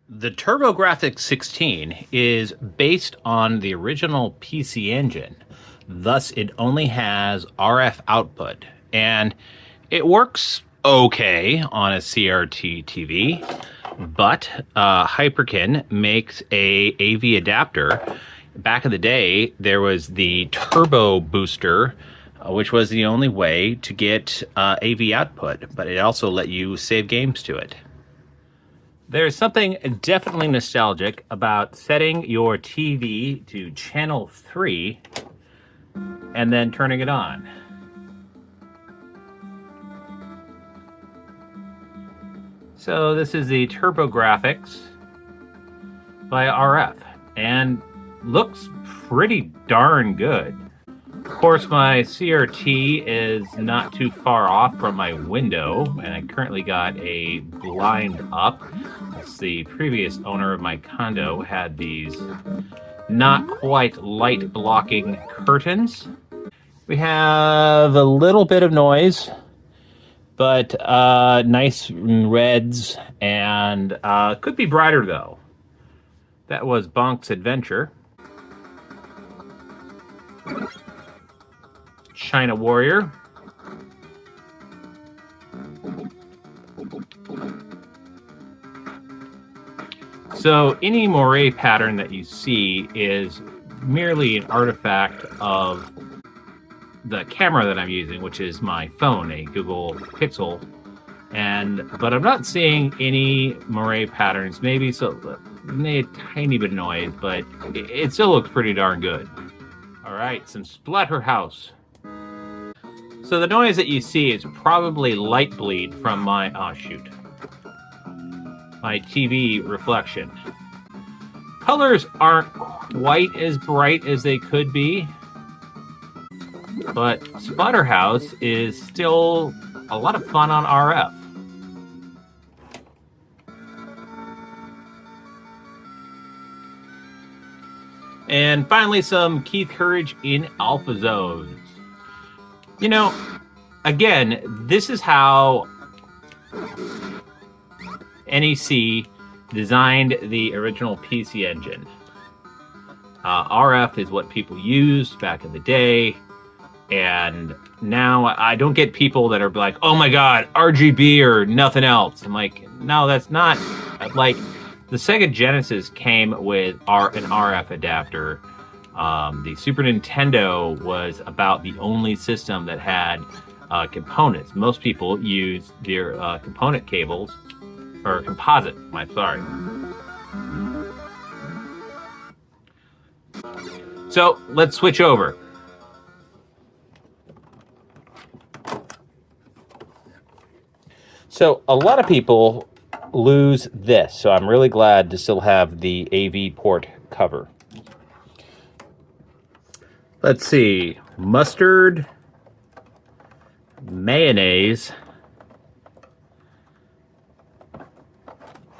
The TurboGrafx-16 is based on the original PC Engine, thus it only has RF output, and it works okay on a CRT TV, but Hyperkin makes a AV adapter. Back in the day, there was the Turbo Booster, which was the only way to get AV output, but it also let you save games to it. There's something definitely nostalgic about setting your TV to channel 3 and then turning it on. So this is the TurboGrafx via RF and looks pretty darn good. Of course, my CRT is not too far off from my window, and I currently got a blind up. As the previous owner of my condo had these not quite light blocking curtains. We have a little bit of noise, but nice reds, and could be brighter though. That was Bonk's Adventure. China Warrior. So any moire pattern that you see is merely an artifact of the camera that I'm using, which is my phone, a Google Pixel. But I'm not seeing any moire patterns. Maybe a tiny bit of noise, but it still looks pretty darn good. All right, some Splatterhouse. So the noise that you see is probably light bleed from my, my TV reflection. Colors aren't quite as bright as they could be, but Splatterhouse is still a lot of fun on RF. And finally, some Keith Courage in Alpha Zones. You know, again, this is how NEC designed the original PC Engine. RF is what people used back in the day, and now I don't get people that are like, oh my god, RGB or nothing else. I'm like, no, that's not. Like, the Sega Genesis came with an RF adapter. The Super Nintendo was about the only system that had components. Most people use their component cables, or composite, I'm sorry. So let's switch over. So a lot of people lose this, so I'm really glad to still have the AV port cover. Let's see, mustard, mayonnaise,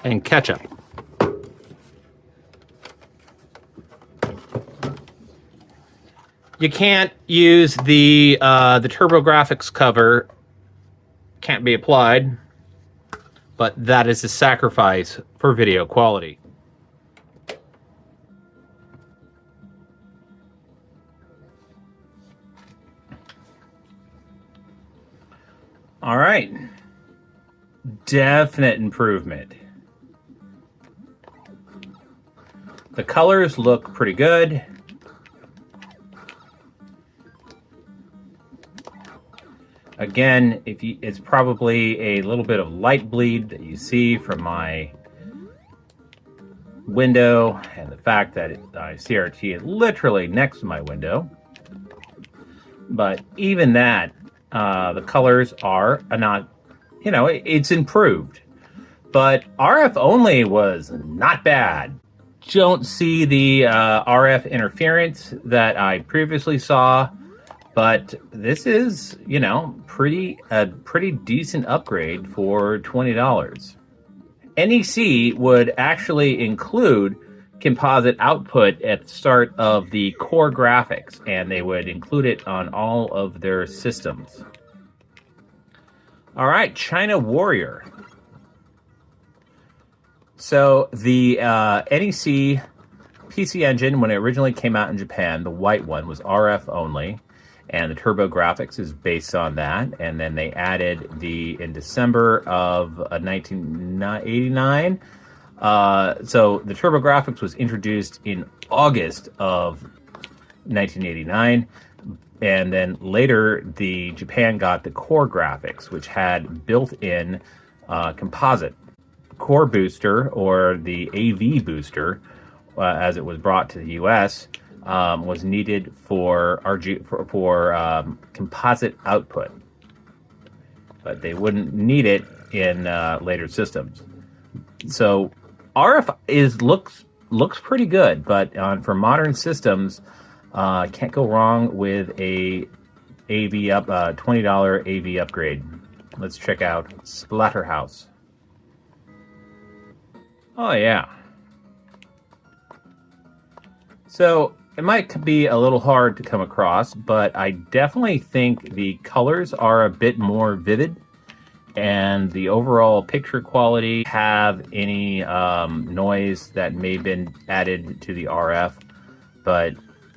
and ketchup. You can't use the TurboGrafx cover, can't be applied, but that is a sacrifice for video quality. All right, definite improvement. The colors look pretty good. Again, it's probably a little bit of light bleed that you see from my window and the fact that CRT is literally next to my window. But even that, the colors are not, it's improved. But RF only was not bad. Don't see the RF interference that I previously saw, but this is, a pretty decent upgrade for $20. NEC would actually include composite output at the start of the core graphics, and they would include it on all of their systems. All right, China Warrior. So the NEC PC Engine, when it originally came out in Japan, the white one was RF only, and the TurboGrafx is based on that. And then they added in December of 1989. So the TurboGrafx was introduced in August of 1989. And then later, Japan got the Core Graphics, which had built-in composite core booster, or the AV booster, as it was brought to the U.S., was needed for composite output, but they wouldn't need it in later systems. So RF looks pretty good, but for modern systems, can't go wrong with a $20 AV upgrade. Let's check out Splatterhouse. Oh yeah. So it might be a little hard to come across, but I definitely think the colors are a bit more vivid, and the overall picture quality have any noise that may have been added to the RF, but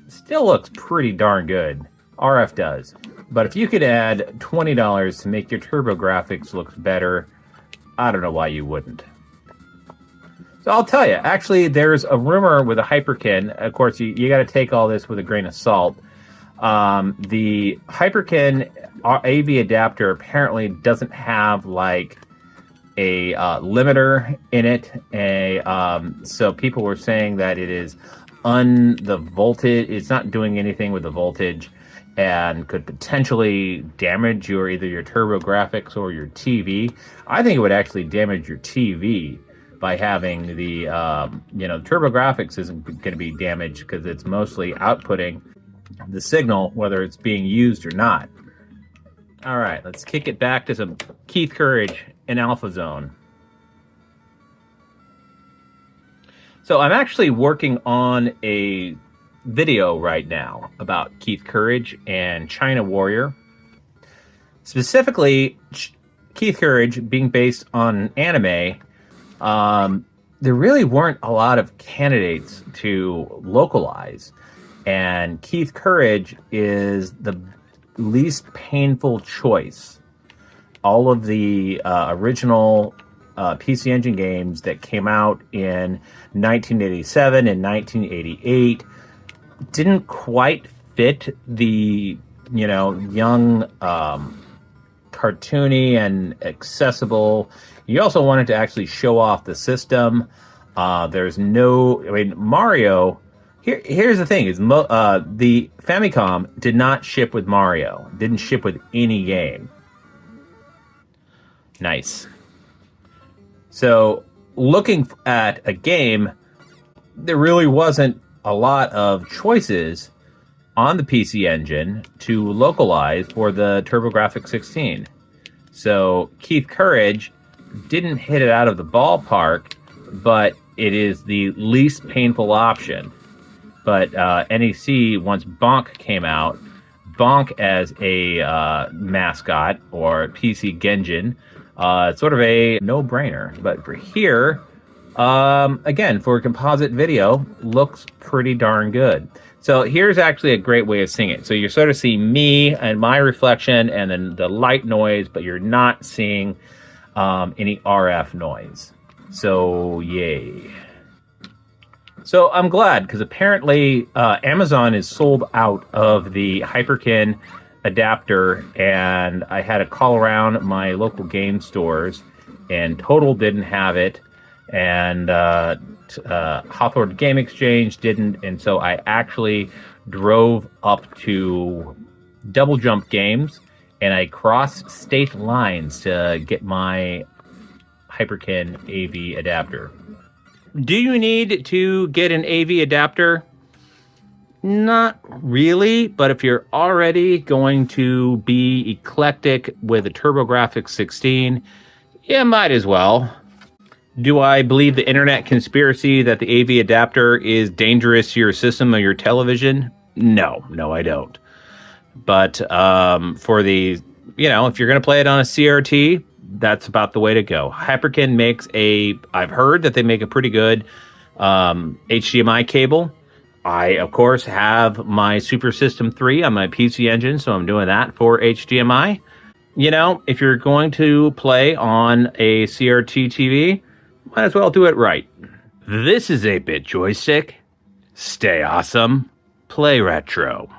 still looks pretty darn good. RF does. But if you could add $20 to make your TurboGrafx look better, I don't know why you wouldn't. So I'll tell you, actually, there's a rumor with a Hyperkin. Of course, you got to take all this with a grain of salt. The Hyperkin AV adapter apparently doesn't have like a limiter in it. So people were saying that it is the voltage. It's not doing anything with the voltage, and could potentially damage either your TurboGrafx or your TV. I think it would actually damage your TV by having the TurboGrafx isn't going to be damaged because it's mostly outputting the signal, whether it's being used or not. All right, let's kick it back to some Keith Courage in Alpha Zone. So I'm actually working on a video right now about Keith Courage and China Warrior. Specifically, Keith Courage being based on anime, there really weren't a lot of candidates to localize. And Keith Courage is the least painful choice. All of the original PC Engine games that came out in 1987 and 1988 didn't quite fit the, young, cartoony and accessible. You also wanted to actually show off the system. Mario. Here's the thing: is the Famicom did not ship with Mario. Didn't ship with any game. Nice. So, looking at a game, there really wasn't a lot of choices on the PC Engine to localize for the TurboGrafx-16. So, Keith Courage didn't hit it out of the ballpark, but it is the least painful option. But NEC, once Bonk came out, Bonk as a mascot, or PC Genjin, sort of a no-brainer. But for here, again, for composite video, looks pretty darn good. So here's actually a great way of seeing it. So you sort of see me and my reflection and then the light noise, but you're not seeing any RF noise. So, yay. So I'm glad, because apparently Amazon is sold out of the Hyperkin adapter, and I had to call around my local game stores, and Total didn't have it, and Hawthorne Game Exchange didn't, and so I actually drove up to Double Jump Games, and I crossed state lines to get my Hyperkin AV adapter. Do you need to get an AV adapter? Not really, but if you're already going to be eclectic with a TurboGrafx-16, you might as well. Do I believe the internet conspiracy that the AV adapter is dangerous to your system or your television? No, I don't. But for the, if you're going to play it on a CRT, that's about the way to go. Hyperkin makes I've heard that they make a pretty good HDMI cable. I, of course, have my Super System 3 on my PC Engine, so I'm doing that for HDMI. You know, if you're going to play on a CRT TV, might as well do it right. This is 8-Bit Joystick. Stay awesome. Play retro.